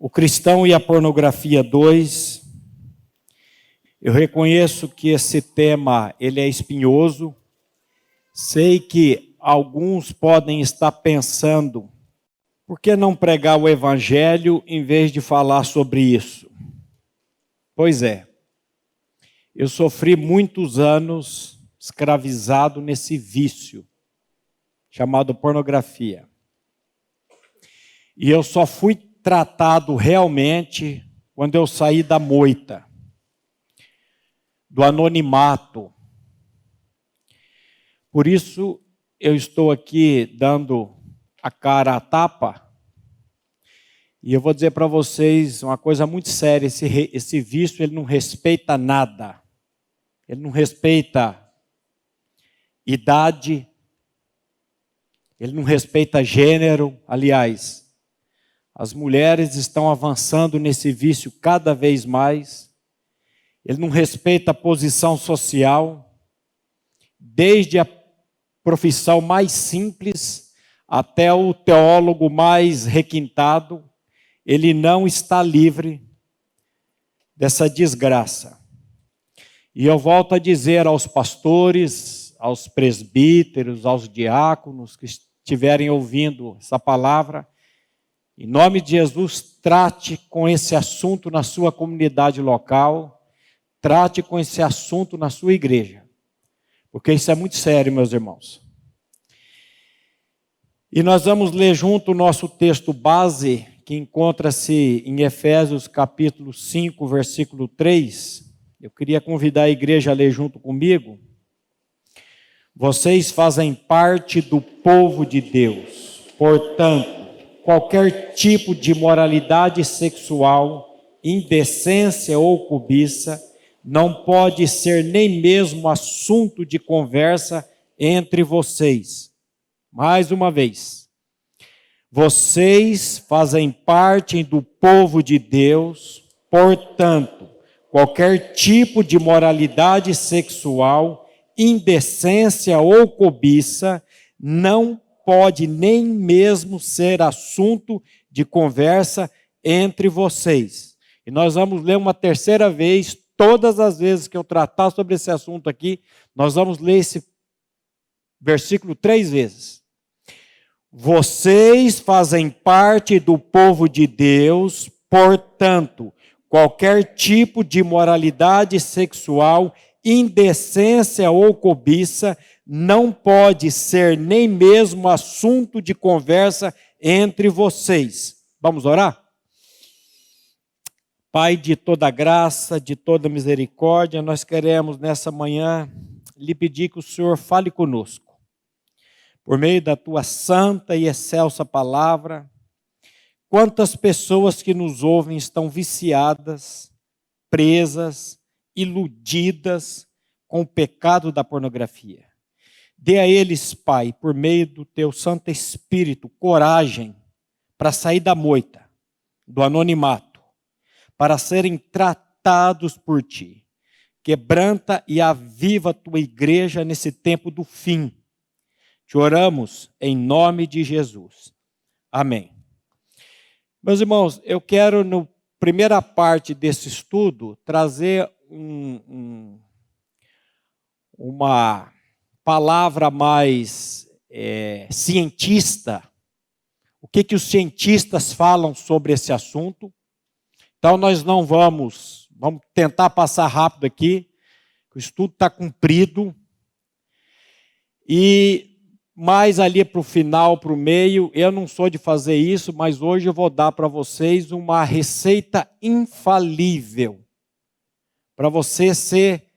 O Cristão e a Pornografia 2. Eu reconheço que esse tema ele é espinhoso. Sei que alguns podem estar pensando, por que não pregar o Evangelho em vez de falar sobre isso? Pois é, eu sofri muitos anos escravizado nesse vício, chamado pornografia. E eu só fui tratado realmente quando eu saí da moita, do anonimato. Por isso eu estou aqui dando a cara à tapa, e eu vou dizer para vocês uma coisa muito séria: esse vício ele não respeita nada. Ele não respeita idade, ele não respeita gênero. Aliás, as mulheres estão avançando nesse vício cada vez mais. Ele não respeita a posição social, desde a profissão mais simples até o teólogo mais requintado. Ele não está livre dessa desgraça. E eu volto a dizer aos pastores, aos presbíteros, aos diáconos que estiverem ouvindo essa palavra, em nome de Jesus, trate com esse assunto na sua comunidade local, trate com esse assunto na sua igreja, porque isso é muito sério, meus irmãos. E nós vamos ler junto o nosso texto base, que encontra-se em Efésios capítulo 5, versículo 3. Eu queria convidar a igreja a ler junto comigo. Vocês fazem parte do povo de Deus, portanto, qualquer tipo de imoralidade sexual, indecência ou cobiça não pode ser nem mesmo assunto de conversa entre vocês. Mais uma vez, vocês fazem parte do povo de Deus, portanto, qualquer tipo de imoralidade sexual, indecência ou cobiça não pode nem mesmo ser assunto de conversa entre vocês. E nós vamos ler uma terceira vez, todas as vezes que eu tratar sobre esse assunto aqui, nós vamos ler esse versículo 3 vezes. Vocês fazem parte do povo de Deus, portanto, qualquer tipo de imoralidade sexual, indecência ou cobiça não pode ser nem mesmo assunto de conversa entre vocês. Vamos orar? Pai de toda graça, de toda misericórdia, nós queremos nessa manhã lhe pedir que o Senhor fale conosco, por meio da tua santa e excelsa palavra. Quantas pessoas que nos ouvem estão viciadas, presas, iludidas com o pecado da pornografia. Dê a eles, Pai, por meio do teu Santo Espírito, coragem para sair da moita, do anonimato, para serem tratados por ti. Quebranta e aviva a tua igreja nesse tempo do fim. Te oramos em nome de Jesus. Amém. Meus irmãos, eu quero, na primeira parte desse estudo, trazer uma palavra mais cientista. O que os cientistas falam sobre esse assunto. Então, nós não vamos tentar passar rápido aqui, o estudo está comprido. E mais ali para o final, para o meio, eu não sou de fazer isso, mas hoje eu vou dar para vocês uma receita infalível para você ser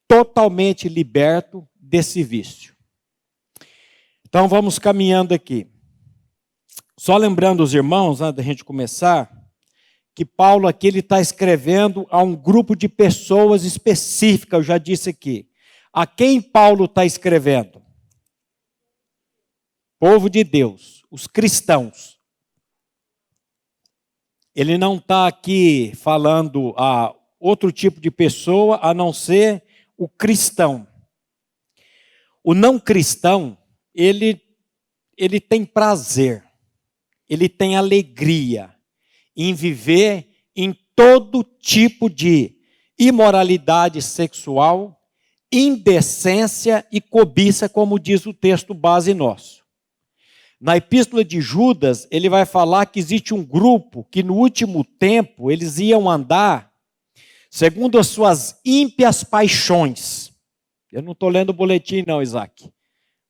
totalmente liberto desse vício. Então vamos caminhando aqui. Só lembrando os irmãos, antes da gente começar, que Paulo aqui ele está escrevendo a um grupo de pessoas específicas, eu já disse aqui. A quem Paulo está escrevendo? Povo de Deus, os cristãos. Ele não está aqui falando a outro tipo de pessoa, a não ser o cristão. O não cristão, ele tem prazer, ele tem alegria, em viver em todo tipo de imoralidade sexual, indecência e cobiça, como diz o texto base nosso. Na epístola de Judas, ele vai falar que existe um grupo que no último tempo eles iam andar segundo as suas ímpias paixões. Eu não estou lendo o boletim não, Isaac.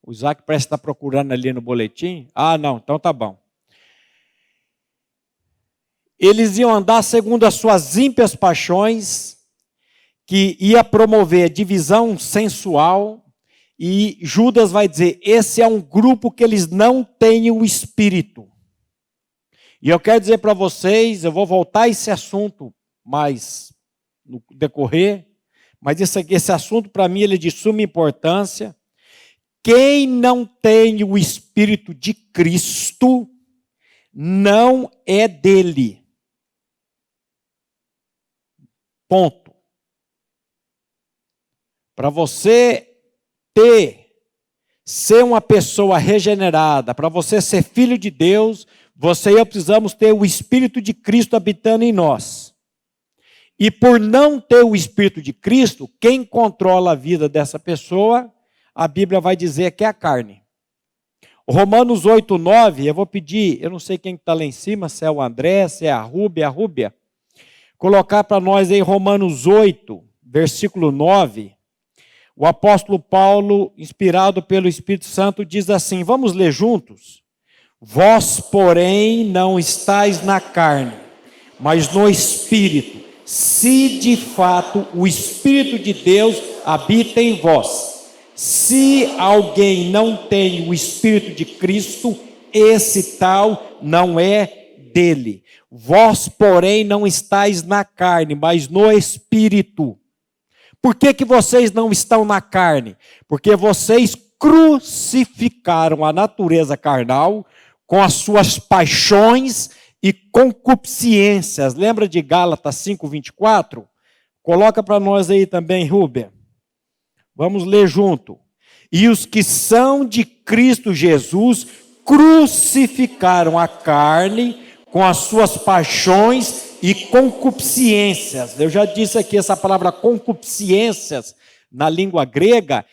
O Isaac parece estar procurando ali no boletim. Ah, não, então tá bom. Eles iam andar segundo as suas ímpias paixões, que ia promover divisão sensual, e Judas vai dizer, esse é um grupo que eles não têm o Espírito. E eu quero dizer para vocês, eu vou voltar a esse assunto mais no decorrer, mas esse assunto para mim ele é de suma importância. Quem não tem o Espírito de Cristo não é dele. Ponto. Para você ser uma pessoa regenerada, para você ser filho de Deus, você e eu precisamos ter o Espírito de Cristo habitando em nós. E por não ter o Espírito de Cristo, quem controla a vida dessa pessoa, a Bíblia vai dizer que é a carne. Romanos 8:9, eu vou pedir, eu não sei quem está lá em cima, se é o André, se é a Rúbia, colocar para nós aí Romanos 8, versículo 9, o apóstolo Paulo, inspirado pelo Espírito Santo, diz assim, vamos ler juntos? Vós, porém, não estáis na carne, mas no Espírito, se de fato o Espírito de Deus habita em vós. Se alguém não tem o Espírito de Cristo, esse tal não é dele. Vós, porém, não estáis na carne, mas no Espírito. Por que vocês não estão na carne? Porque vocês crucificaram a natureza carnal com as suas paixões e concupiscências. Lembra de Gálatas 5:24? Coloca para nós aí também, Rúbia. Vamos ler junto. E os que são de Cristo Jesus crucificaram a carne com as suas paixões e concupiscências. Eu já disse aqui, essa palavra concupiscências, na língua grega,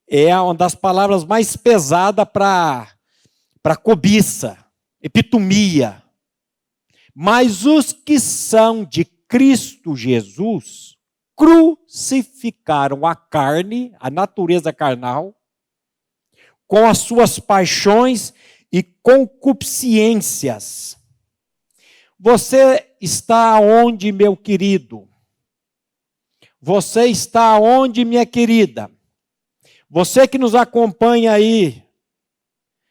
é uma das palavras mais pesadas para cobiça, epitomia. Mas os que são de Cristo Jesus crucificaram a carne, a natureza carnal, com as suas paixões e concupiscências. Você está onde, meu querido? Você está onde, minha querida? Você que nos acompanha aí,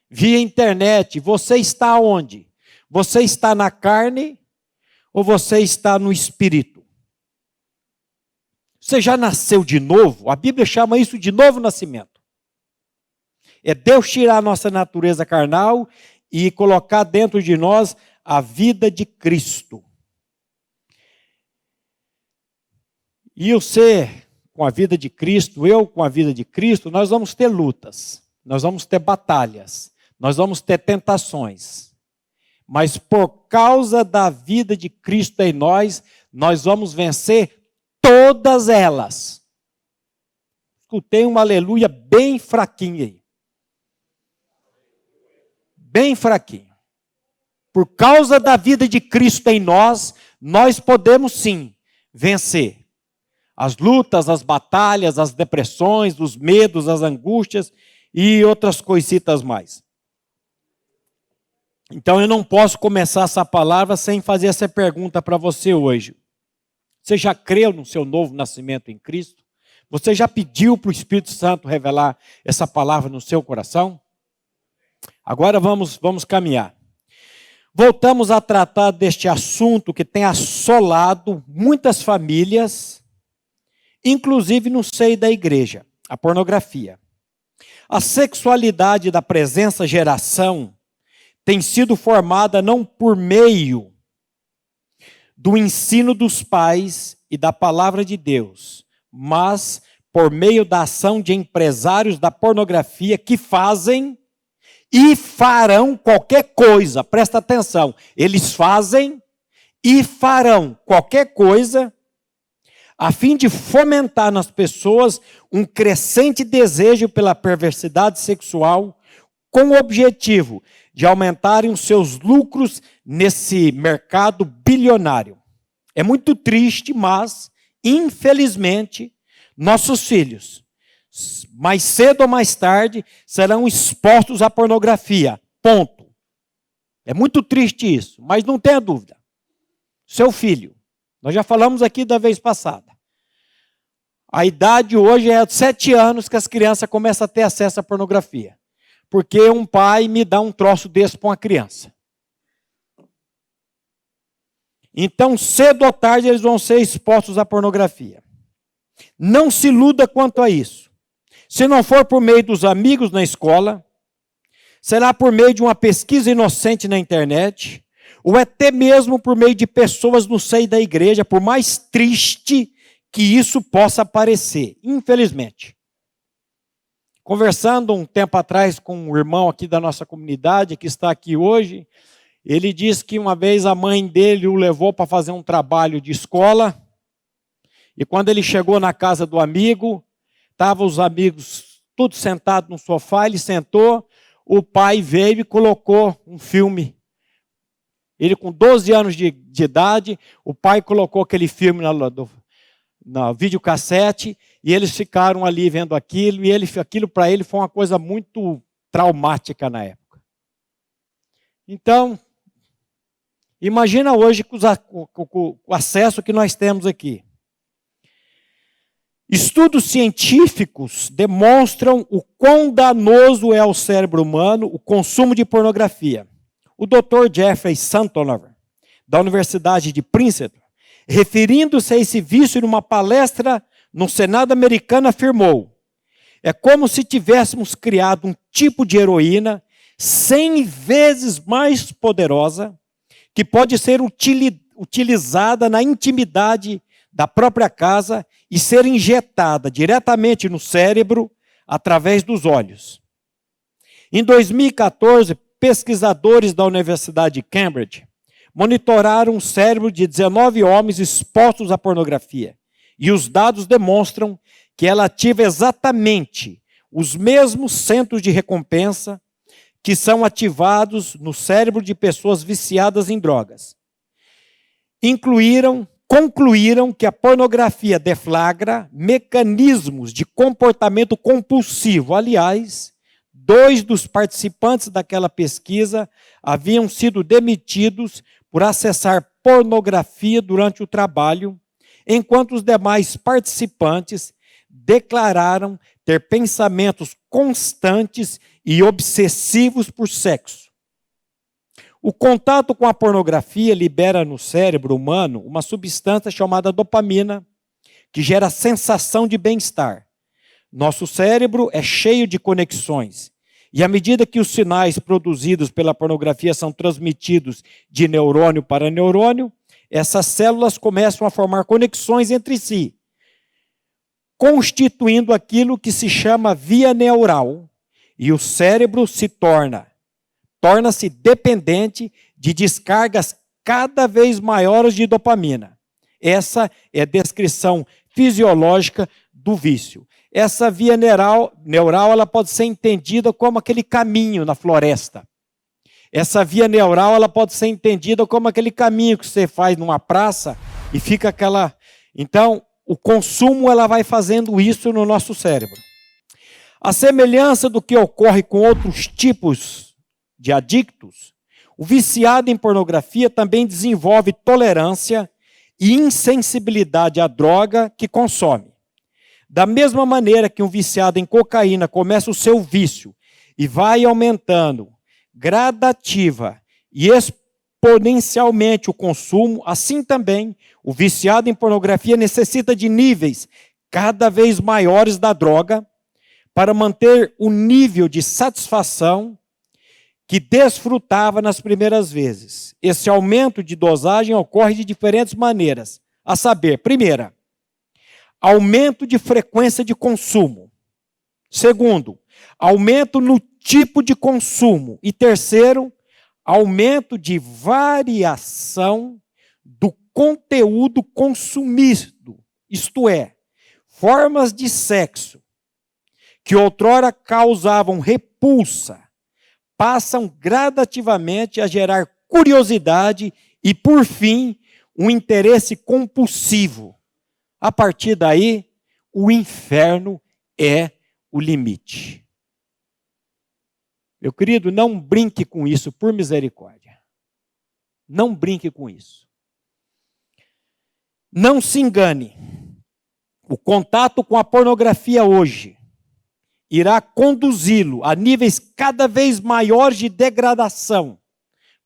via internet, você está onde? Você está na carne ou você está no Espírito? Você já nasceu de novo? A Bíblia chama isso de novo nascimento. É Deus tirar a nossa natureza carnal e colocar dentro de nós a vida de Cristo. E você, com a vida de Cristo, eu com a vida de Cristo, nós vamos ter lutas, nós vamos ter batalhas, nós vamos ter tentações. Mas por causa da vida de Cristo em nós, nós vamos vencer todas elas. Escutei um aleluia bem fraquinho aí. Bem fraquinho. Por causa da vida de Cristo em nós, nós podemos sim vencer as lutas, as batalhas, as depressões, os medos, as angústias e outras coisitas mais. Então eu não posso começar essa palavra sem fazer essa pergunta para você hoje. Você já creu no seu novo nascimento em Cristo? Você já pediu para o Espírito Santo revelar essa palavra no seu coração? Agora vamos caminhar. Voltamos a tratar deste assunto que tem assolado muitas famílias, inclusive no seio da igreja, a pornografia. A sexualidade da presença geração tem sido formada não por meio do ensino dos pais e da palavra de Deus, mas por meio da ação de empresários da pornografia que fazem e farão qualquer coisa, presta atenção, eles fazem e farão qualquer coisa a fim de fomentar nas pessoas um crescente desejo pela perversidade sexual, com o objetivo de aumentarem os seus lucros nesse mercado bilionário. É muito triste, mas, infelizmente, nossos filhos, mais cedo ou mais tarde, serão expostos à pornografia. Ponto. É muito triste isso, mas não tenha dúvida. Seu filho, nós já falamos aqui da vez passada. A idade hoje é de 7 anos que as crianças começam a ter acesso à pornografia. Porque um pai me dá um troço desse para uma criança. Então, cedo ou tarde, eles vão ser expostos à pornografia. Não se iluda quanto a isso. Se não for por meio dos amigos na escola, será por meio de uma pesquisa inocente na internet, ou até mesmo por meio de pessoas no seio da igreja, por mais triste que isso possa parecer, infelizmente. Conversando um tempo atrás com um irmão aqui da nossa comunidade, que está aqui hoje, ele disse que uma vez a mãe dele o levou para fazer um trabalho de escola, e quando ele chegou na casa do amigo, estavam os amigos todos sentados no sofá, ele sentou, o pai veio e colocou um filme. Ele com 12 anos de idade, o pai colocou aquele filme na videocassete, e eles ficaram ali vendo aquilo, e aquilo para ele foi uma coisa muito traumática na época. Então, imagina hoje com o acesso que nós temos aqui. Estudos científicos demonstram o quão danoso é ao cérebro humano o consumo de pornografia. O Dr. Jeffrey Santonover, da Universidade de Princeton, referindo-se a esse vício numa palestra no Senado americano, afirmou: é como se tivéssemos criado um tipo de heroína 100 vezes mais poderosa, que pode ser utilizada na intimidade da própria casa e ser injetada diretamente no cérebro através dos olhos. Em 2014, pesquisadores da Universidade de Cambridge monitoraram o cérebro de 19 homens expostos à pornografia. E os dados demonstram que ela ativa exatamente os mesmos centros de recompensa que são ativados no cérebro de pessoas viciadas em drogas. Concluíram que a pornografia deflagra mecanismos de comportamento compulsivo. Aliás, 2 dos participantes daquela pesquisa haviam sido demitidos por acessar pornografia durante o trabalho, enquanto os demais participantes declararam ter pensamentos constantes e obsessivos por sexo. O contato com a pornografia libera no cérebro humano uma substância chamada dopamina, que gera sensação de bem-estar. Nosso cérebro é cheio de conexões, e à medida que os sinais produzidos pela pornografia são transmitidos de neurônio para neurônio, essas células começam a formar conexões entre si, constituindo aquilo que se chama via neural, e o cérebro torna-se dependente de descargas cada vez maiores de dopamina. Essa é a descrição fisiológica do vício. Essa via neural ela pode ser entendida como aquele caminho na floresta. Essa via neural ela pode ser entendida como aquele caminho que você faz numa praça e fica aquela... Então, o consumo ela vai fazendo isso no nosso cérebro. A semelhança do que ocorre com outros tipos de adictos, o viciado em pornografia também desenvolve tolerância e insensibilidade à droga que consome. Da mesma maneira que um viciado em cocaína começa o seu vício e vai aumentando gradativa e exponencialmente o consumo, assim também o viciado em pornografia necessita de níveis cada vez maiores da droga para manter o nível de satisfação que desfrutava nas primeiras vezes. Esse aumento de dosagem ocorre de diferentes maneiras, a saber, primeira, aumento de frequência de consumo. Segundo, aumento no tipo de consumo. E terceiro, aumento de variação do conteúdo consumido, isto é, formas de sexo que outrora causavam repulsa, passam gradativamente a gerar curiosidade e, por fim, um interesse compulsivo. A partir daí, o inferno é o limite. Meu querido, não brinque com isso, por misericórdia. Não brinque com isso. Não se engane. O contato com a pornografia hoje irá conduzi-lo a níveis cada vez maiores de degradação.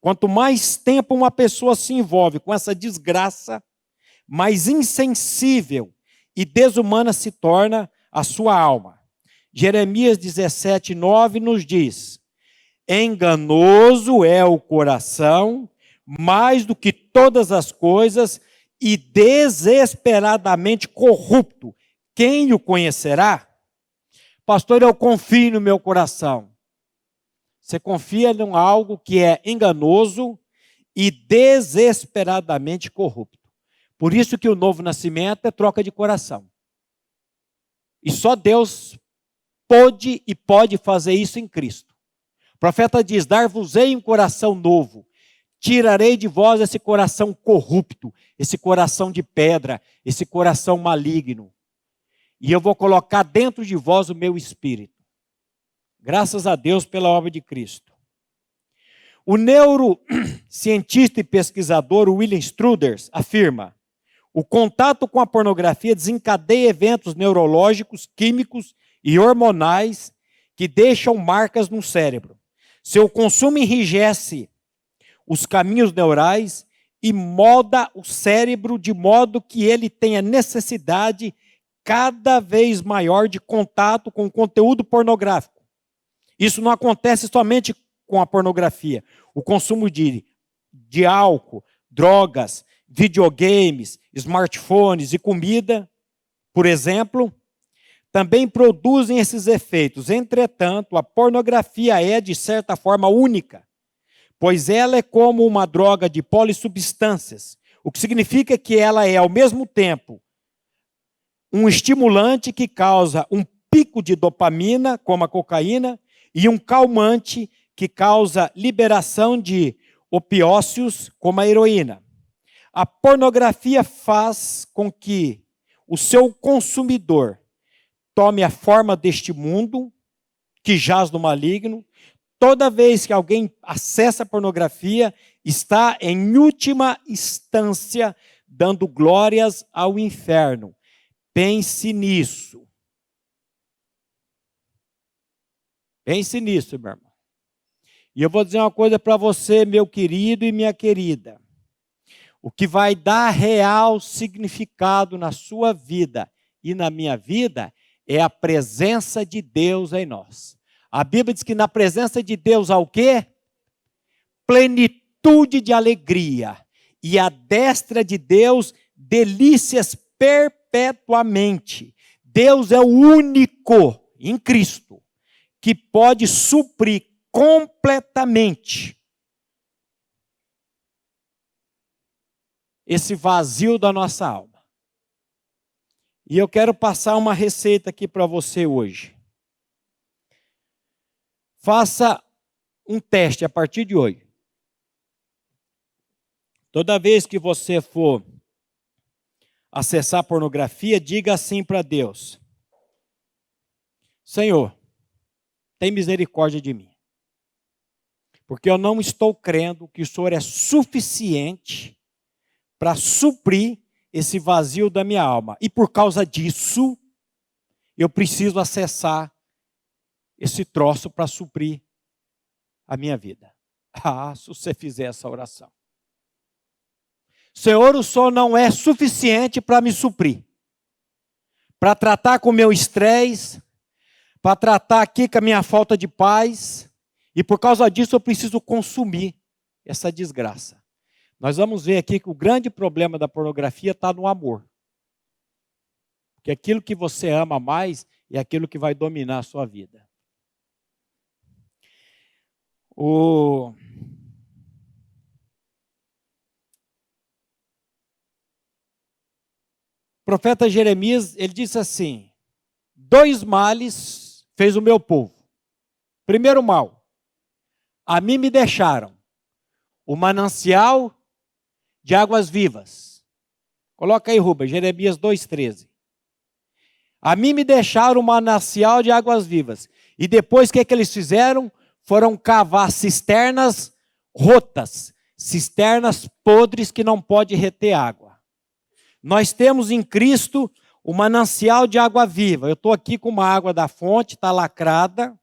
Quanto mais tempo uma pessoa se envolve com essa desgraça, mais insensível e desumana se torna a sua alma. Jeremias 17:9 nos diz: enganoso é o coração, mais do que todas as coisas, e desesperadamente corrupto. Quem o conhecerá? Pastor, eu confio no meu coração. Você confia em algo que é enganoso e desesperadamente corrupto. Por isso que o novo nascimento é troca de coração. E só Deus pôde e pode fazer isso em Cristo. O profeta diz: dar-vos-ei um coração novo. Tirarei de vós esse coração corrupto, esse coração de pedra, esse coração maligno. E eu vou colocar dentro de vós o meu espírito. Graças a Deus pela obra de Cristo. O neurocientista e pesquisador William Struders afirma: o contato com a pornografia desencadeia eventos neurológicos, químicos e hormonais que deixam marcas no cérebro. Seu consumo enrijece os caminhos neurais e molda o cérebro de modo que ele tenha necessidade cada vez maior de contato com conteúdo pornográfico. Isso não acontece somente com a pornografia. O consumo de álcool, drogas, videogames, smartphones e comida, por exemplo, também produzem esses efeitos. Entretanto, a pornografia é, de certa forma, única, pois ela é como uma droga de polissubstâncias, o que significa que ela é, ao mesmo tempo, um estimulante que causa um pico de dopamina, como a cocaína, e um calmante que causa liberação de opiócios, como a heroína. A pornografia faz com que o seu consumidor tome a forma deste mundo, que jaz no maligno. Toda vez que alguém acessa a pornografia, está, em última instância, dando glórias ao inferno. Pense nisso. Pense nisso, meu irmão. E eu vou dizer uma coisa para você, meu querido e minha querida. O que vai dar real significado na sua vida e na minha vida é a presença de Deus em nós. A Bíblia diz que na presença de Deus há o quê? Plenitude de alegria. E à destra de Deus, delícias perpetuamente. Deus é o único em Cristo que pode suprir completamente esse vazio da nossa alma. E eu quero passar uma receita aqui para você hoje. Faça um teste a partir de hoje. Toda vez que você for acessar a pornografia, diga assim para Deus: Senhor, tem misericórdia de mim. Porque eu não estou crendo que o Senhor é suficiente para suprir esse vazio da minha alma. E por causa disso, eu preciso acessar esse troço para suprir a minha vida. Ah, se você fizer essa oração. Senhor, o Senhor não é suficiente para me suprir. Para tratar com o meu estresse, para tratar aqui com a minha falta de paz. E por causa disso eu preciso consumir essa desgraça. Nós vamos ver aqui que o grande problema da pornografia está no amor. Porque aquilo que você ama mais é aquilo que vai dominar a sua vida. O profeta Jeremias, ele disse assim: 2 males fez o meu povo. Primeiro mal, a mim me deixaram o manancial de águas vivas. Coloca aí, Rubens, Jeremias 2,13. A mim me deixaram o manancial de águas vivas. E depois o que eles fizeram? Foram cavar cisternas rotas, cisternas podres que não pode reter água. Nós temos em Cristo o manancial de água viva. Eu estou aqui com uma água da fonte, está lacrada.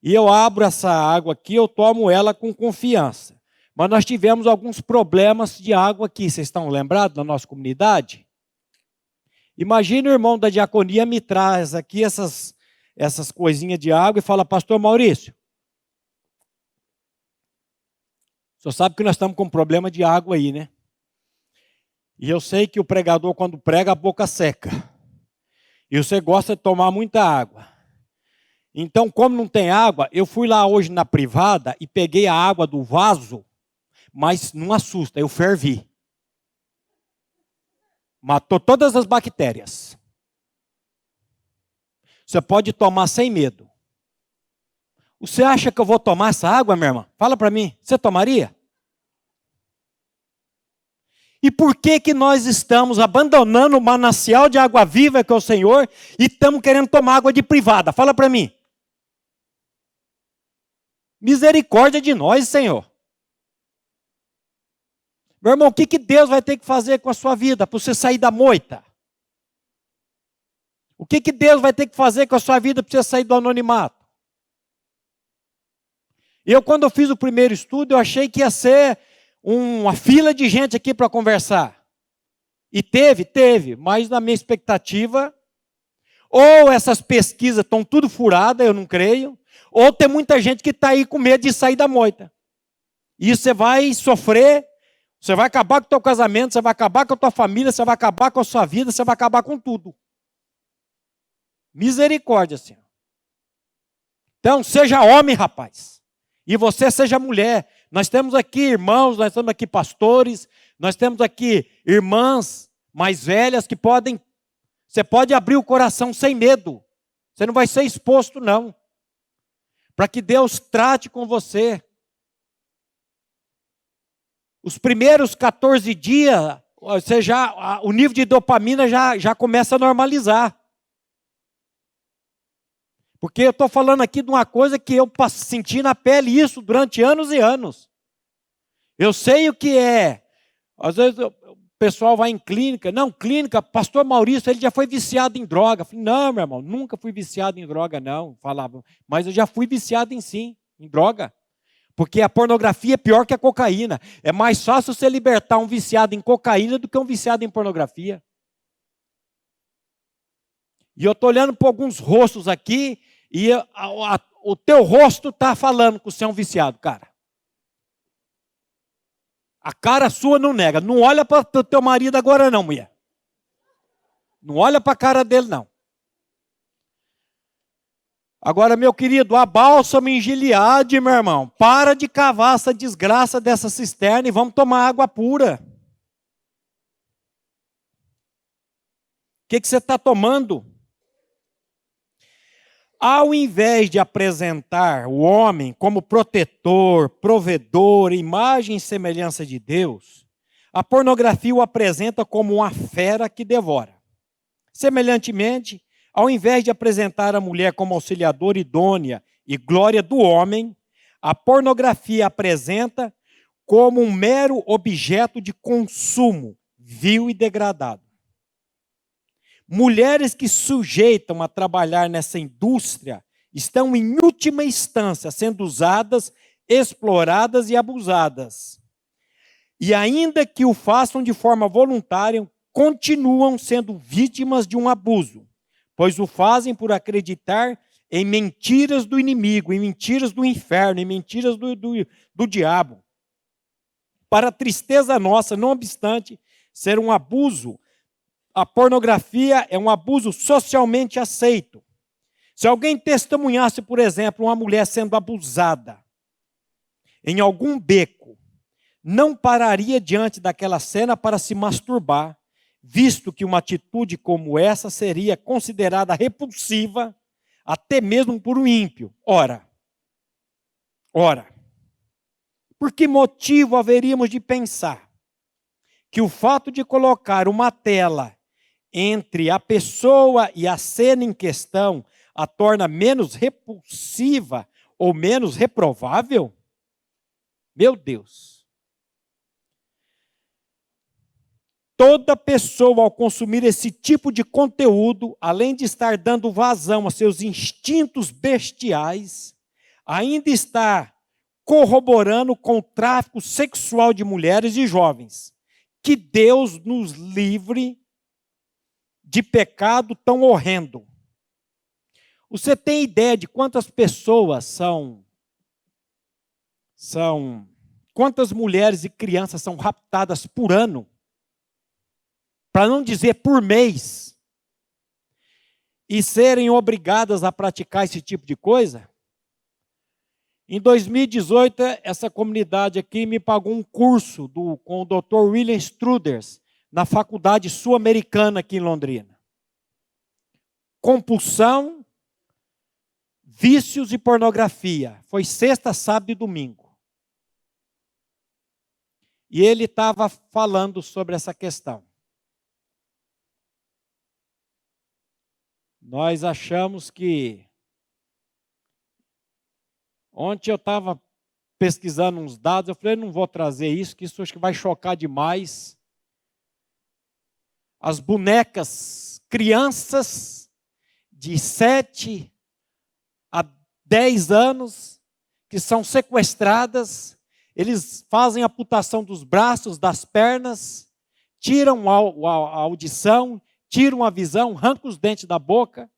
E eu abro essa água aqui, eu tomo ela com confiança. Mas nós tivemos alguns problemas de água aqui. Vocês estão lembrados da nossa comunidade? Imagina o irmão da diaconia me traz aqui essas coisinhas de água e fala: pastor Maurício, o senhor sabe que nós estamos com um problema de água aí, né? E eu sei que o pregador, quando prega, a boca seca. E você gosta de tomar muita água. Então, como não tem água, eu fui lá hoje na privada e peguei a água do vaso, mas não assusta, eu fervi. Matou todas as bactérias. Você pode tomar sem medo. Você acha que eu vou tomar essa água, minha irmã? Fala para mim, você tomaria? E por que nós estamos abandonando o manancial de água viva que é o Senhor e estamos querendo tomar água de privada? Fala para mim. Misericórdia de nós, Senhor. Meu irmão, o que Deus vai ter que fazer com a sua vida para você sair da moita? O que Deus vai ter que fazer com a sua vida para você sair do anonimato? Quando eu fiz o primeiro estudo, eu achei que ia ser uma fila de gente aqui para conversar. E teve, mas na minha expectativa, ou essas pesquisas estão tudo furadas, eu não creio, ou tem muita gente que está aí com medo de sair da moita. E você vai sofrer. Você vai acabar com o teu casamento, você vai acabar com a tua família, você vai acabar com a sua vida, você vai acabar com tudo. Misericórdia, Senhor. Então, seja homem, rapaz. E você seja mulher. Nós temos aqui irmãos, nós temos aqui pastores, nós temos aqui irmãs mais velhas que podem... Você pode abrir o coração sem medo. Você não vai ser exposto, não. Para que Deus trate com você. Os primeiros 14 dias, o nível de dopamina já começa a normalizar. Porque eu estou falando aqui de uma coisa que eu senti na pele isso durante anos e anos. Eu sei o que é. Às vezes o pessoal vai em clínica. Não, clínica, pastor Maurício, ele já foi viciado em droga. Eu falei, não, meu irmão, nunca fui viciado em droga, não. Falava, mas eu já fui viciado em droga. Porque a pornografia é pior que a cocaína. É mais fácil você libertar um viciado em cocaína do que um viciado em pornografia. E eu estou olhando para alguns rostos aqui e o teu rosto está falando que você é um viciado, cara. A cara sua não nega. Não olha para o teu marido agora não, mulher. Não olha para a cara dele não. Agora, meu querido, a bálsamo em Gileade, meu irmão, para de cavar essa desgraça dessa cisterna e vamos tomar água pura. O que você está tomando? Ao invés de apresentar o homem como protetor, provedor, imagem e semelhança de Deus, a pornografia o apresenta como uma fera que devora. Semelhantemente, ao invés de apresentar a mulher como auxiliadora idônea e glória do homem, a pornografia apresenta como um mero objeto de consumo, vil e degradado. Mulheres que sujeitam a trabalhar nessa indústria estão, em última instância, sendo usadas, exploradas e abusadas. E ainda que o façam de forma voluntária, continuam sendo vítimas de um abuso, pois o fazem por acreditar em mentiras do inimigo, em mentiras do inferno, em mentiras do diabo. Para a tristeza nossa, não obstante ser um abuso, a pornografia é um abuso socialmente aceito. Se alguém testemunhasse, por exemplo, uma mulher sendo abusada em algum beco, não pararia diante daquela cena para se masturbar, visto que uma atitude como essa seria considerada repulsiva, até mesmo por um ímpio. Ora, por que motivo haveríamos de pensar que o fato de colocar uma tela entre a pessoa e a cena em questão a torna menos repulsiva ou menos reprovável? Meu Deus! Toda pessoa, ao consumir esse tipo de conteúdo, além de estar dando vazão a seus instintos bestiais, ainda está corroborando com o tráfico sexual de mulheres e jovens. Que Deus nos livre de pecado tão horrendo. Você tem ideia de quantas pessoas quantas mulheres e crianças são raptadas por ano? Para não dizer por mês, e serem obrigadas a praticar esse tipo de coisa? Em 2018, essa comunidade aqui me pagou um curso com o Dr. William Struders, na Faculdade Sul-Americana aqui em Londrina. Compulsão, vícios e pornografia. Foi sexta, sábado e domingo. E ele estava falando sobre essa questão. Nós achamos que... Ontem eu estava pesquisando uns dados, eu falei, não vou trazer isso, que isso acho que vai chocar demais. As bonecas, crianças de 7 a 10 anos, que são sequestradas, eles fazem amputação dos braços, das pernas, tiram a audição, tiram a visão, arrancam os dentes da boca.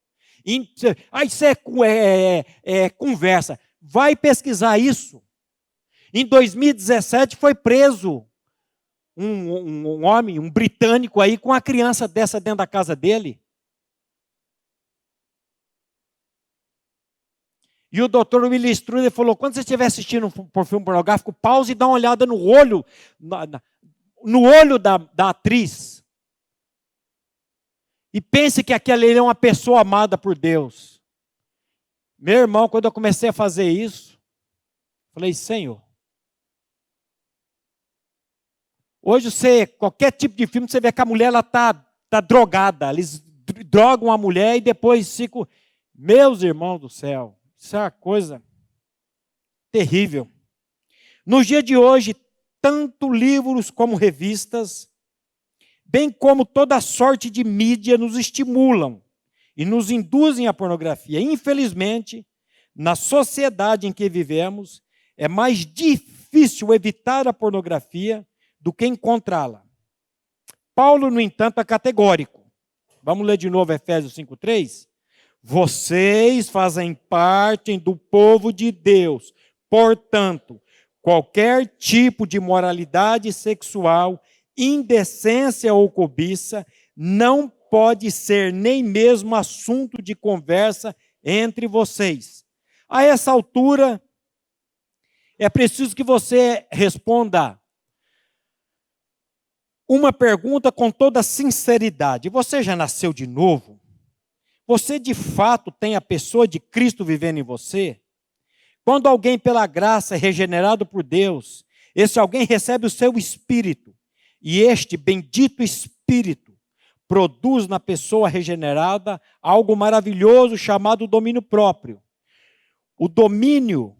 Aí isso é conversa. Vai pesquisar isso. Em 2017 foi preso um homem, um britânico aí, com a criança dessa dentro da casa dele. E o doutor William Struder falou, quando você estiver assistindo por filme pornográfico, pause e dá uma olhada no olho, no olho da atriz. E pense que aquela é uma pessoa amada por Deus. Meu irmão, quando eu comecei a fazer isso, falei, Senhor, hoje qualquer tipo de filme, você vê que a mulher está drogada. Eles drogam a mulher e depois ficam... Meus irmãos do céu, isso é uma coisa terrível. Nos dias de hoje, tanto livros como revistas, bem como toda sorte de mídia nos estimulam e nos induzem à pornografia. Infelizmente, na sociedade em que vivemos, é mais difícil evitar a pornografia do que encontrá-la. Paulo, no entanto, é categórico. Vamos ler de novo Efésios 5:3? Vocês fazem parte do povo de Deus. Portanto, qualquer tipo de moralidade sexual, indecência ou cobiça não pode ser nem mesmo assunto de conversa entre vocês. A essa altura, é preciso que você responda uma pergunta com toda sinceridade. Você já nasceu de novo? Você de fato tem a pessoa de Cristo vivendo em você? Quando alguém pela graça é regenerado por Deus, esse alguém recebe o seu Espírito. E este bendito Espírito produz na pessoa regenerada algo maravilhoso chamado domínio próprio. O domínio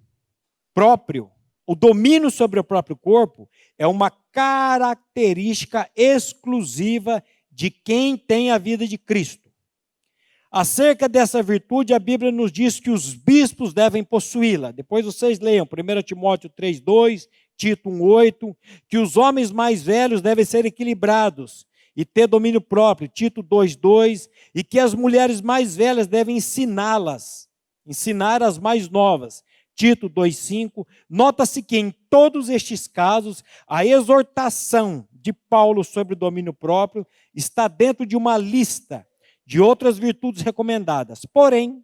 próprio, o domínio sobre o próprio corpo, é uma característica exclusiva de quem tem a vida de Cristo. Acerca dessa virtude, a Bíblia nos diz que os bispos devem possuí-la. Depois vocês leiam 1 Timóteo 3:2, Tito 1:8, que os homens mais velhos devem ser equilibrados e ter domínio próprio, Tito 2:2, e que as mulheres mais velhas devem ensinar as mais novas, Tito 2:5. Nota-se que em todos estes casos, a exortação de Paulo sobre o domínio próprio está dentro de uma lista de outras virtudes recomendadas. Porém,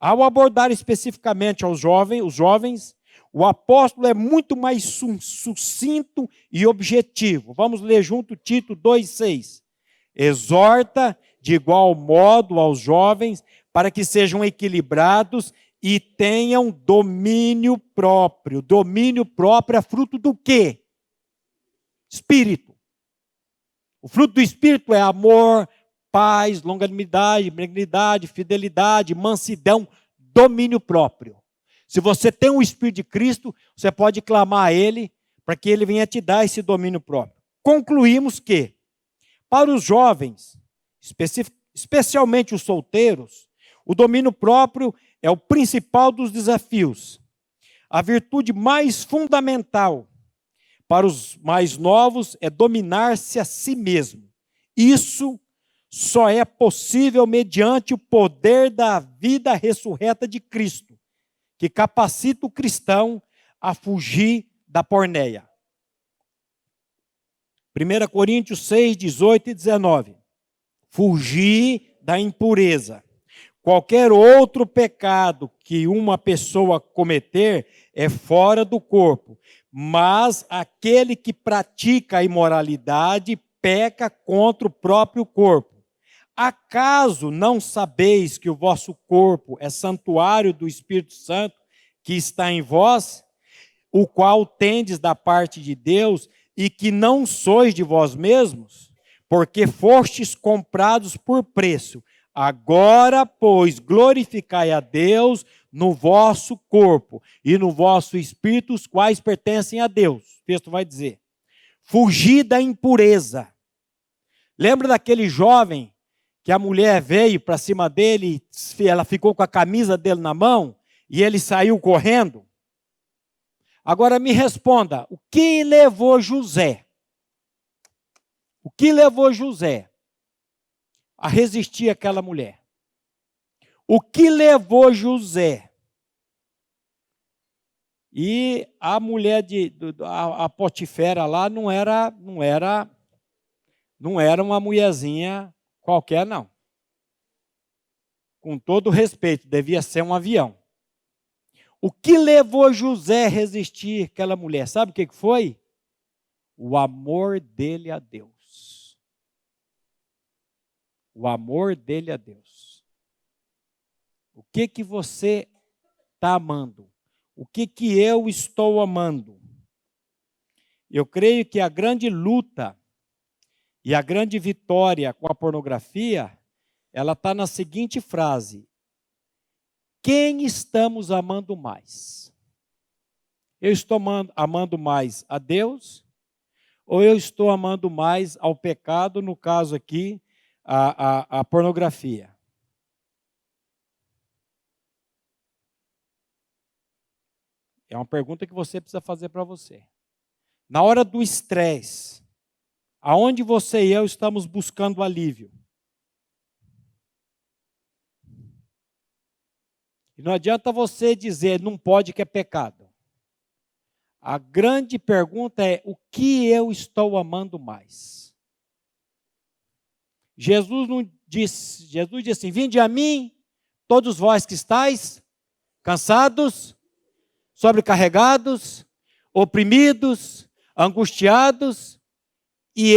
ao abordar especificamente os jovens, o apóstolo é muito mais sucinto e objetivo. Vamos ler junto Tito 2,6. Exorta de igual modo aos jovens para que sejam equilibrados e tenham domínio próprio. Domínio próprio é fruto do quê? Espírito. O fruto do Espírito é amor, paz, longanimidade, benignidade, fidelidade, mansidão, domínio próprio. Se você tem o Espírito de Cristo, você pode clamar a Ele para que Ele venha te dar esse domínio próprio. Concluímos que, para os jovens, especialmente os solteiros, o domínio próprio é o principal dos desafios. A virtude mais fundamental para os mais novos é dominar-se a si mesmo. Isso só é possível mediante o poder da vida ressurreta de Cristo, que capacita o cristão a fugir da porneia. 1 Coríntios 6, 18 e 19. Fugir da impureza. Qualquer outro pecado que uma pessoa cometer é fora do corpo, mas aquele que pratica a imoralidade peca contra o próprio corpo. Acaso não sabeis que o vosso corpo é santuário do Espírito Santo que está em vós, o qual tendes da parte de Deus, e que não sois de vós mesmos? Porque fostes comprados por preço. Agora, pois, glorificai a Deus no vosso corpo e no vosso espírito, os quais pertencem a Deus. O texto vai dizer: fugir da impureza. Lembra daquele jovem que a mulher veio para cima dele, ela ficou com a camisa dele na mão e ele saiu correndo? Agora me responda, o que levou José? O que levou José a resistir àquela mulher? O que levou José? E a mulher a Potifera lá não era uma mulherzinha qualquer, não. Com todo respeito, devia ser um avião. O que levou José a resistir àquela mulher? Sabe o que foi? O amor dele a Deus. O amor dele a Deus. O que você está amando? O que eu estou amando? Eu creio que a grande luta e a grande vitória com a pornografia, ela está na seguinte frase: quem estamos amando mais? Eu estou amando mais a Deus, ou eu estou amando mais ao pecado, no caso aqui, a pornografia? É uma pergunta que você precisa fazer para você. Na hora do estresse, aonde você e eu estamos buscando alívio? E não adianta você dizer, não pode, que é pecado. A grande pergunta é, o que eu estou amando mais? Jesus disse assim, vinde a mim, todos vós que estáis cansados, sobrecarregados, oprimidos, angustiados, e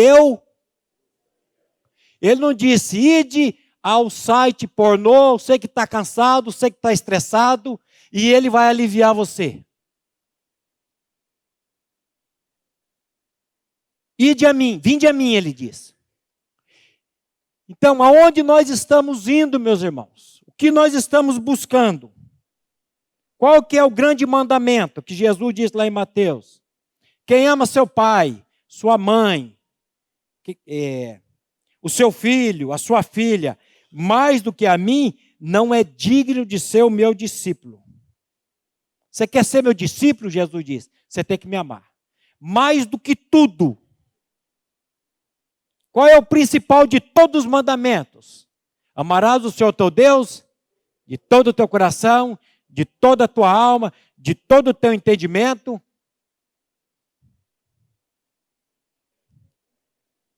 ele não disse, ide ao site pornô, sei que está cansado, sei que está estressado, e ele vai aliviar você. Ide a mim, vinde a mim, ele diz. Então, aonde nós estamos indo, meus irmãos? O que nós estamos buscando? Qual que é o grande mandamento que Jesus disse lá em Mateus? Quem ama seu pai, sua mãe, o seu filho, a sua filha, mais do que a mim, não é digno de ser o meu discípulo. Você quer ser meu discípulo, Jesus diz, você tem que me amar. Mais do que tudo. Qual é o principal de todos os mandamentos? Amarás o Senhor teu Deus de todo o teu coração, de toda a tua alma, de todo o teu entendimento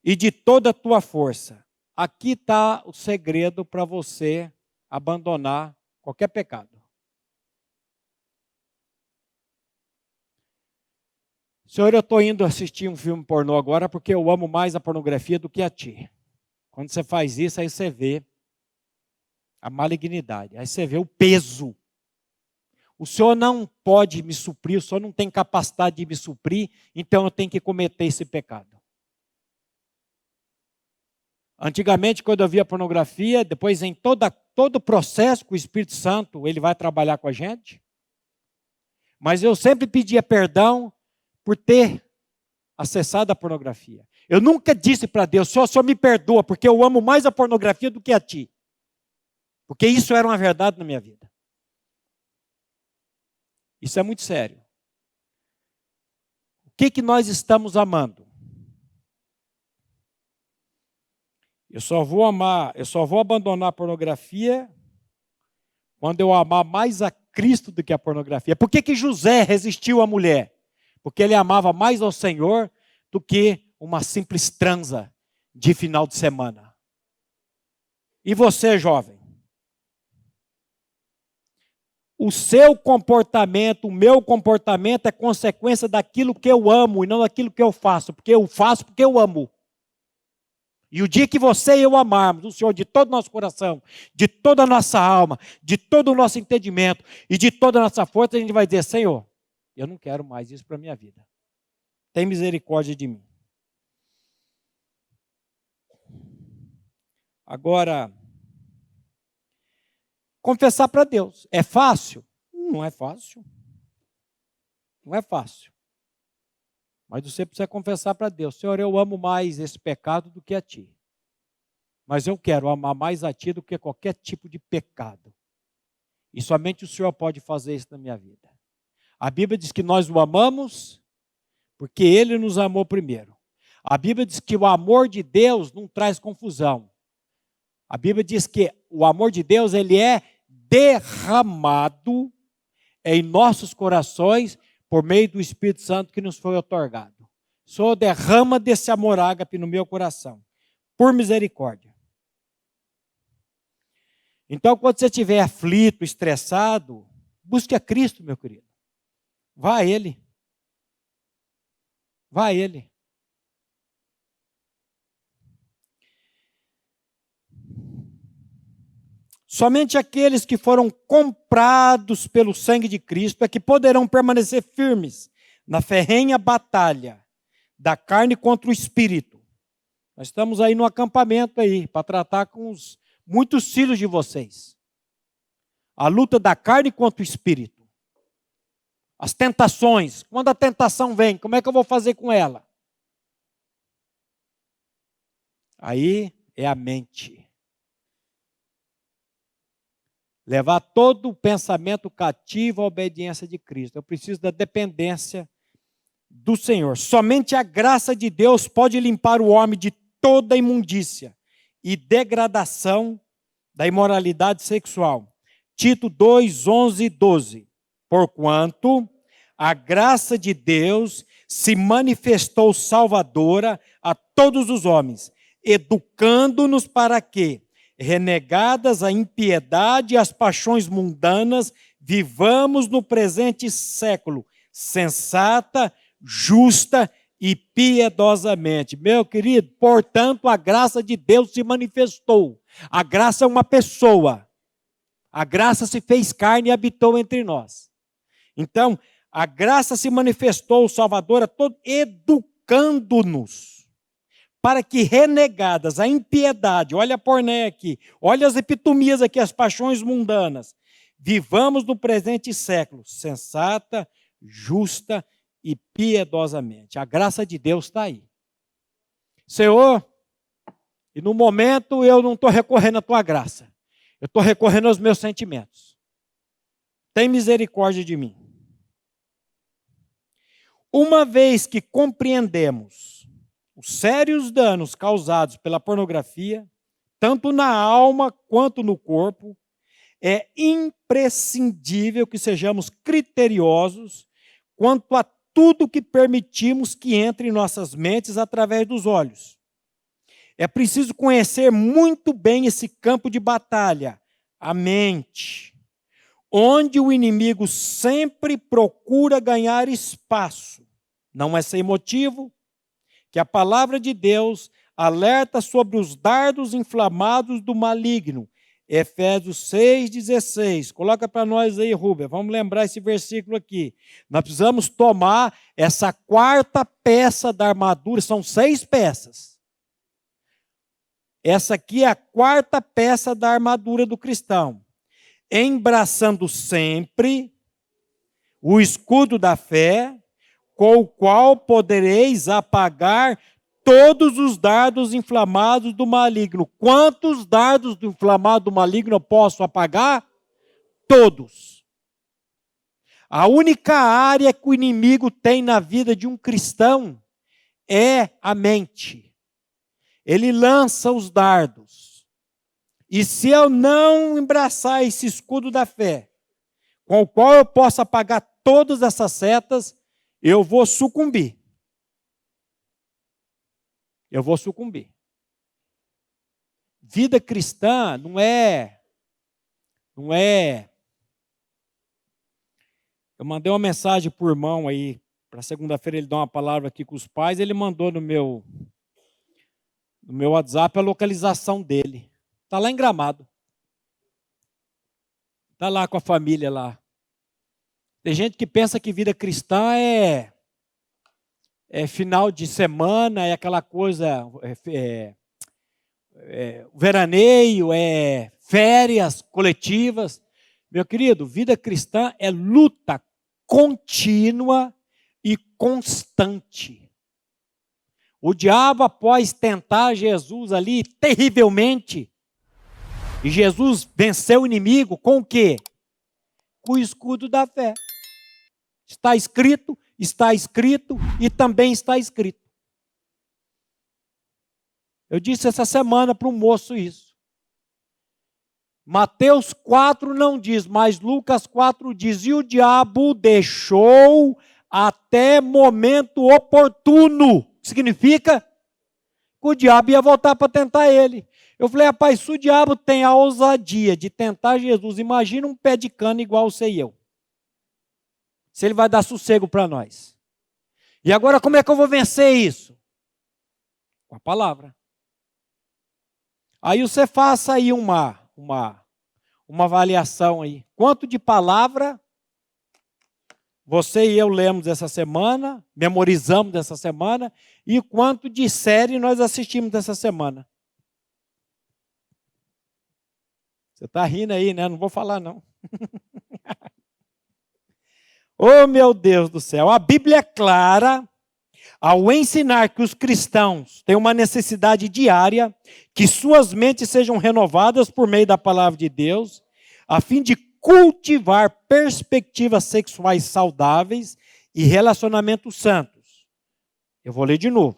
e de toda a tua força. Aqui está o segredo para você abandonar qualquer pecado. Senhor, eu estou indo assistir um filme pornô agora porque eu amo mais a pornografia do que a ti. Quando você faz isso, aí você vê a malignidade, aí você vê o peso. O Senhor não pode me suprir, o Senhor não tem capacidade de me suprir, então eu tenho que cometer esse pecado. Antigamente, quando eu via pornografia, depois em todo o processo com o Espírito Santo, ele vai trabalhar com a gente. Mas eu sempre pedia perdão por ter acessado a pornografia. Eu nunca disse para Deus, Senhor me perdoa, porque eu amo mais a pornografia do que a ti. Porque isso era uma verdade na minha vida. Isso é muito sério. O que nós estamos amando? Eu só vou abandonar a pornografia quando eu amar mais a Cristo do que a pornografia. Por que José resistiu à mulher? Porque ele amava mais ao Senhor do que uma simples transa de final de semana. E você, jovem? O seu comportamento, o meu comportamento é consequência daquilo que eu amo e não daquilo que eu faço. Porque eu faço porque eu amo. E o dia que você e eu amarmos o Senhor de todo o nosso coração, de toda a nossa alma, de todo o nosso entendimento e de toda a nossa força, a gente vai dizer, Senhor, eu não quero mais isso para a minha vida. Tem misericórdia de mim. Agora, confessar para Deus. É fácil? Não é fácil. Não é fácil. Mas você precisa confessar para Deus. Senhor, eu amo mais esse pecado do que a ti. Mas eu quero amar mais a ti do que qualquer tipo de pecado. E somente o Senhor pode fazer isso na minha vida. A Bíblia diz que nós o amamos porque Ele nos amou primeiro. A Bíblia diz que o amor de Deus não traz confusão. A Bíblia diz que o amor de Deus, ele é derramado em nossos corações por meio do Espírito Santo que nos foi otorgado. O Senhor derrama desse amor ágape no meu coração, por misericórdia. Então, quando você estiver aflito, estressado, busque a Cristo, meu querido. Vá a Ele. Vá a Ele. Somente aqueles que foram comprados pelo sangue de Cristo é que poderão permanecer firmes na ferrenha batalha da carne contra o espírito. Nós estamos aí no acampamento aí para tratar com muitos filhos de vocês. A luta da carne contra o espírito. As tentações. Quando a tentação vem, como é que eu vou fazer com ela? Aí é a mente. Levar todo o pensamento cativo à obediência de Cristo. Eu preciso da dependência do Senhor. Somente a graça de Deus pode limpar o homem de toda imundícia e degradação da imoralidade sexual. Tito 2, 11 e 12. Porquanto a graça de Deus se manifestou salvadora a todos os homens, educando-nos para que, renegadas a impiedade e as paixões mundanas, vivamos no presente século, sensata, justa e piedosamente. Meu querido, portanto, a graça de Deus se manifestou. A graça é uma pessoa. A graça se fez carne e habitou entre nós. Então, a graça se manifestou, o Salvador, educando-nos. Para que renegadas a impiedade, olha a porné aqui, olha as epitomias aqui, as paixões mundanas, vivamos no presente século, sensata, justa e piedosamente. A graça de Deus está aí. Senhor, e no momento eu não estou recorrendo à tua graça, eu estou recorrendo aos meus sentimentos. Tem misericórdia de mim. Uma vez que compreendemos os sérios danos causados pela pornografia, tanto na alma quanto no corpo, é imprescindível que sejamos criteriosos quanto a tudo que permitimos que entre em nossas mentes através dos olhos. É preciso conhecer muito bem esse campo de batalha, a mente, onde o inimigo sempre procura ganhar espaço Não é sem motivo que a palavra de Deus alerta sobre os dardos inflamados do maligno. Efésios 6,16. Coloca para nós aí, Rubem. Vamos lembrar esse versículo aqui. Nós precisamos tomar essa quarta peça da armadura. São 6 peças. Essa aqui é a quarta peça da armadura do cristão. Embraçando sempre o escudo da fé, com o qual podereis apagar todos os dardos inflamados do maligno. Quantos dardos inflamados do maligno eu posso apagar? Todos. A única área que o inimigo tem na vida de um cristão é a mente. Ele lança os dardos. E se eu não embraçar esse escudo da fé, com o qual eu posso apagar todas essas setas, eu vou sucumbir. Eu vou sucumbir. Vida cristã não é. Eu mandei uma mensagem para o irmão aí, para segunda-feira ele dá uma palavra aqui com os pais, ele mandou no meu WhatsApp a localização dele. Está lá em Gramado. Está lá com a família lá. Tem gente que pensa que vida cristã é final de semana, é aquela coisa, veraneio, férias coletivas. Meu querido, vida cristã é luta contínua e constante. O diabo, após tentar Jesus ali terrivelmente, e Jesus venceu o inimigo com o quê? Com o escudo da fé. Está escrito e também está escrito. Eu disse essa semana para um moço isso. Mateus 4 não diz, mas Lucas 4 diz, e o diabo deixou até momento oportuno. Significa que o diabo ia voltar para tentar ele. Eu falei, rapaz, se o diabo tem a ousadia de tentar Jesus, imagina um pé de cana igual você e eu. Se ele vai dar sossego para nós. E agora como é que eu vou vencer isso? Com a palavra. Aí você faça aí uma avaliação aí. Quanto de palavra você e eu lemos essa semana, memorizamos dessa semana, e quanto de série nós assistimos dessa semana. Você está rindo aí, né? Não vou falar, não. Oh, meu Deus do céu. A Bíblia é clara ao ensinar que os cristãos têm uma necessidade diária, que suas mentes sejam renovadas por meio da palavra de Deus, a fim de cultivar perspectivas sexuais saudáveis e relacionamentos santos. Eu vou ler de novo.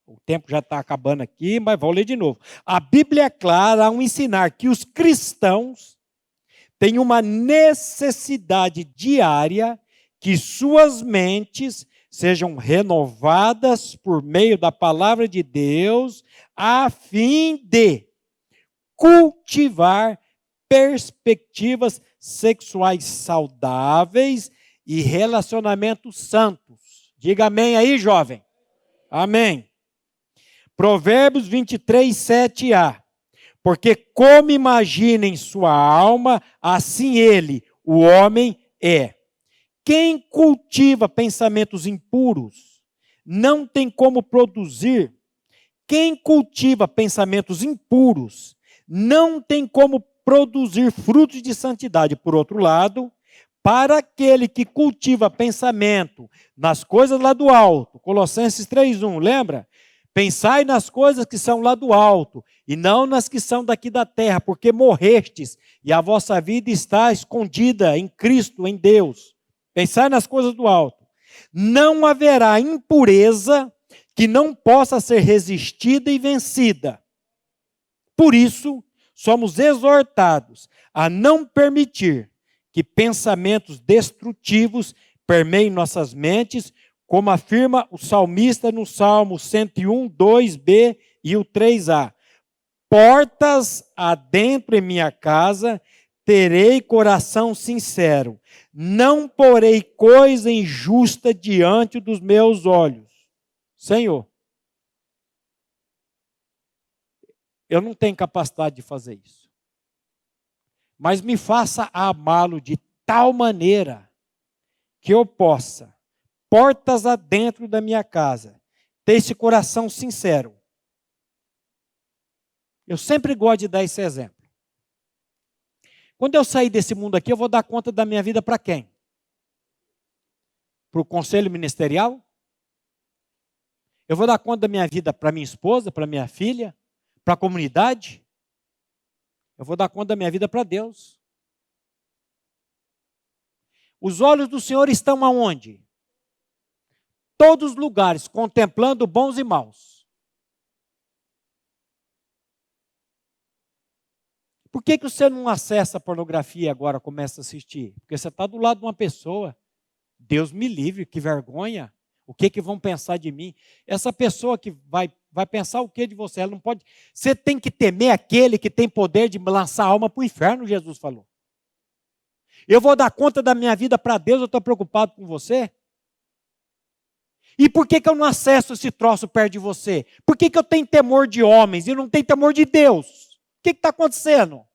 O tempo já está acabando aqui, mas vou ler de novo. A Bíblia é clara ao ensinar que os cristãos têm uma necessidade diária que suas mentes sejam renovadas por meio da palavra de Deus, a fim de cultivar perspectivas sexuais saudáveis e relacionamentos santos. Diga amém aí, jovem. Amém. Provérbios 23, 7a. Porque como imagina em sua alma, assim ele, o homem, é. Quem cultiva pensamentos impuros, não tem como produzir. Quem cultiva pensamentos impuros, não tem como produzir frutos de santidade. Por outro lado, para aquele que cultiva pensamento nas coisas lá do alto, Colossenses 3:1, lembra? Pensai nas coisas que são lá do alto, e não nas que são daqui da terra, porque morrestes, e a vossa vida está escondida em Cristo, em Deus. Pensai nas coisas do alto. Não haverá impureza que não possa ser resistida e vencida. Por isso, somos exortados a não permitir que pensamentos destrutivos permeiem nossas mentes, como afirma o salmista no Salmo 101, 2b e o 3a. Portas adentro em minha casa, terei coração sincero, não porei coisa injusta diante dos meus olhos. Senhor, eu não tenho capacidade de fazer isso, mas me faça amá-lo de tal maneira que eu possa, portas adentro da minha casa, ter esse coração sincero. Eu sempre gosto de dar esse exemplo. Quando eu sair desse mundo aqui, eu vou dar conta da minha vida para quem? Para o conselho ministerial? Eu vou dar conta da minha vida para minha esposa, para minha filha, para a comunidade? Eu vou dar conta da minha vida para Deus. Os olhos do Senhor estão aonde? Todos os lugares, contemplando bons e maus. Por que você não acessa a pornografia e agora começa a assistir? Porque você está do lado de uma pessoa. Deus me livre, que vergonha. O que vão pensar de mim? Essa pessoa que vai pensar o que de você? Ela não pode. Você tem que temer aquele que tem poder de lançar a alma para o inferno, Jesus falou. Eu vou dar conta da minha vida para Deus, eu estou preocupado com você? E por que eu não acesso esse troço perto de você? Por que eu tenho temor de homens e não tenho temor de Deus? O que está acontecendo?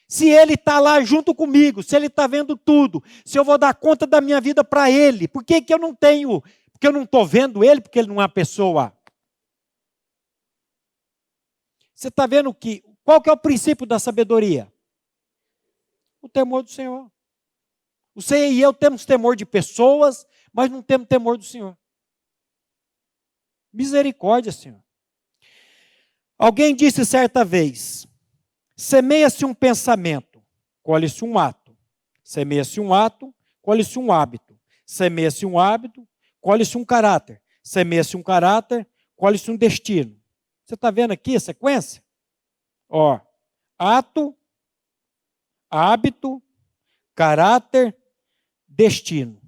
Se Ele está lá junto comigo, se Ele está vendo tudo, se eu vou dar conta da minha vida para Ele, por que eu não tenho? Porque eu não estou vendo Ele, porque Ele não é uma pessoa. Você está vendo qual que é o princípio da sabedoria? O temor do Senhor. Você e eu temos temor de pessoas, mas não temos temor do Senhor. Misericórdia, Senhor. Alguém disse certa vez: semeia-se um pensamento, colhe-se um ato. Semeia-se um ato, colhe-se um hábito. Semeia-se um hábito, colhe-se um caráter. Semeia-se um caráter, colhe-se um destino. Você está vendo aqui a sequência? Ó, ato, hábito, caráter, destino.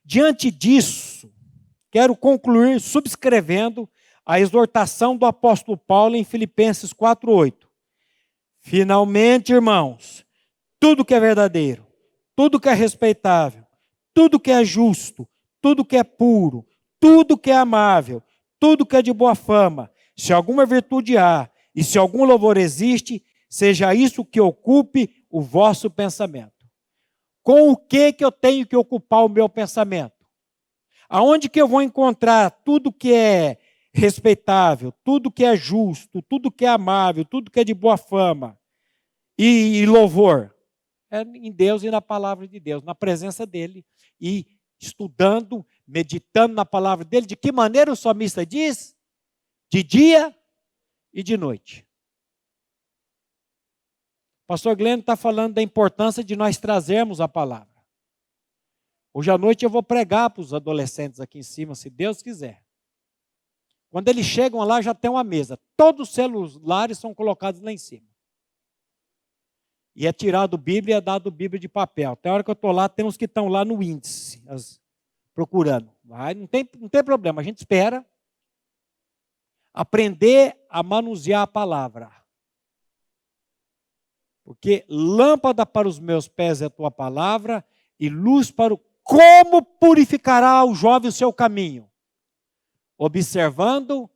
Diante disso, quero concluir subscrevendo a exortação do apóstolo Paulo em Filipenses 4:8. Finalmente, irmãos, tudo que é verdadeiro, tudo que é respeitável, tudo que é justo, tudo que é puro, tudo que é amável, tudo que é de boa fama, se alguma virtude há e se algum louvor existe, seja isso que ocupe o vosso pensamento. Com o que eu tenho que ocupar o meu pensamento? Aonde que eu vou encontrar tudo que é respeitável, tudo que é justo, tudo que é amável, tudo que é de boa fama e louvor? É em Deus e na palavra de Deus, na presença dele e estudando, meditando na palavra dele. De que maneira o salmista diz? De dia e de noite. Pastor Glenn está falando da importância de nós trazermos a palavra. Hoje à noite eu vou pregar para os adolescentes aqui em cima, se Deus quiser. Quando eles chegam lá, já tem uma mesa. Todos os celulares são colocados lá em cima. E é tirado Bíblia e é dado Bíblia de papel. Até a hora que eu estou lá, tem uns que estão lá no índice, procurando. Mas não tem problema, a gente espera. Aprender a manusear a palavra. Porque lâmpada para os meus pés é a tua palavra e luz para o... Como purificará o jovem o seu caminho? Observando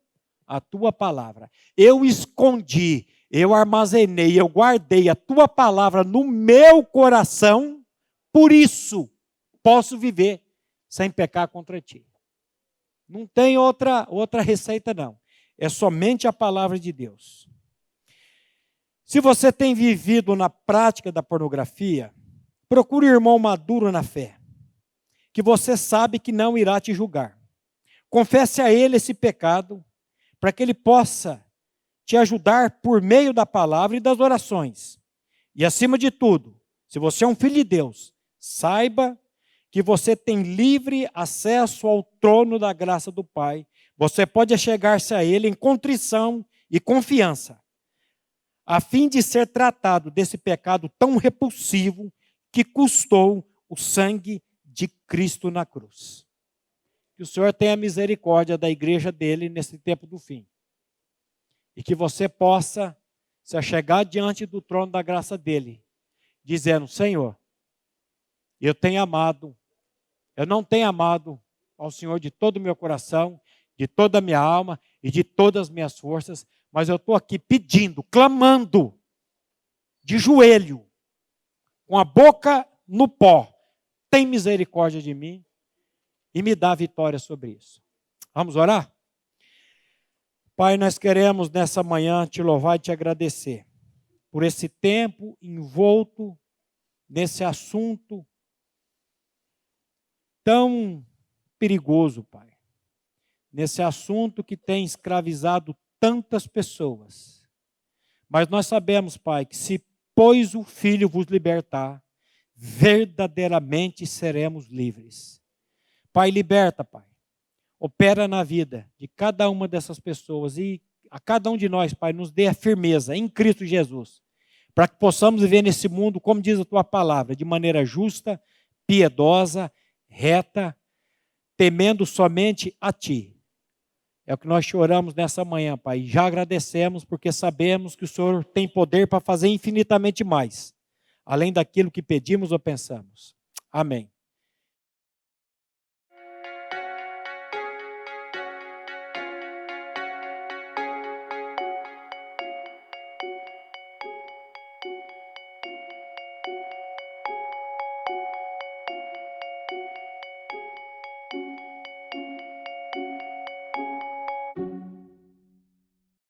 a tua palavra. Eu escondi, eu armazenei, eu guardei a tua palavra no meu coração, por isso posso viver sem pecar contra ti. Não tem outra receita não. É somente a palavra de Deus. Se você tem vivido na prática da pornografia, procure um irmão maduro na fé, que você sabe que não irá te julgar. Confesse a ele esse pecado, para que ele possa te ajudar por meio da palavra e das orações. E acima de tudo, se você é um filho de Deus, saiba que você tem livre acesso ao trono da graça do Pai. Você pode chegar-se a ele em contrição e confiança, a fim de ser tratado desse pecado tão repulsivo que custou o sangue de Cristo na cruz. Que o Senhor tenha misericórdia da igreja dele nesse tempo do fim. E que você possa se achegar diante do trono da graça dele, dizendo: Senhor, eu não tenho amado ao Senhor de todo o meu coração, de toda a minha alma e de todas as minhas forças, mas eu estou aqui pedindo, clamando, de joelho, com a boca no pó, tem misericórdia de mim e me dá vitória sobre isso. Vamos orar? Pai, nós queremos nessa manhã te louvar e te agradecer por esse tempo envolto nesse assunto tão perigoso, Pai. Nesse assunto que tem escravizado tantas pessoas. Mas nós sabemos, Pai, que se pois o Filho vos libertar, verdadeiramente seremos livres. Pai, liberta, Pai. Opera na vida de cada uma dessas pessoas e a cada um de nós, Pai, nos dê a firmeza em Cristo Jesus, para que possamos viver nesse mundo, como diz a Tua palavra, de maneira justa, piedosa, reta, temendo somente a Ti. É o que nós choramos nessa manhã, Pai. Já agradecemos porque sabemos que o Senhor tem poder para fazer infinitamente mais, além daquilo que pedimos ou pensamos. Amém.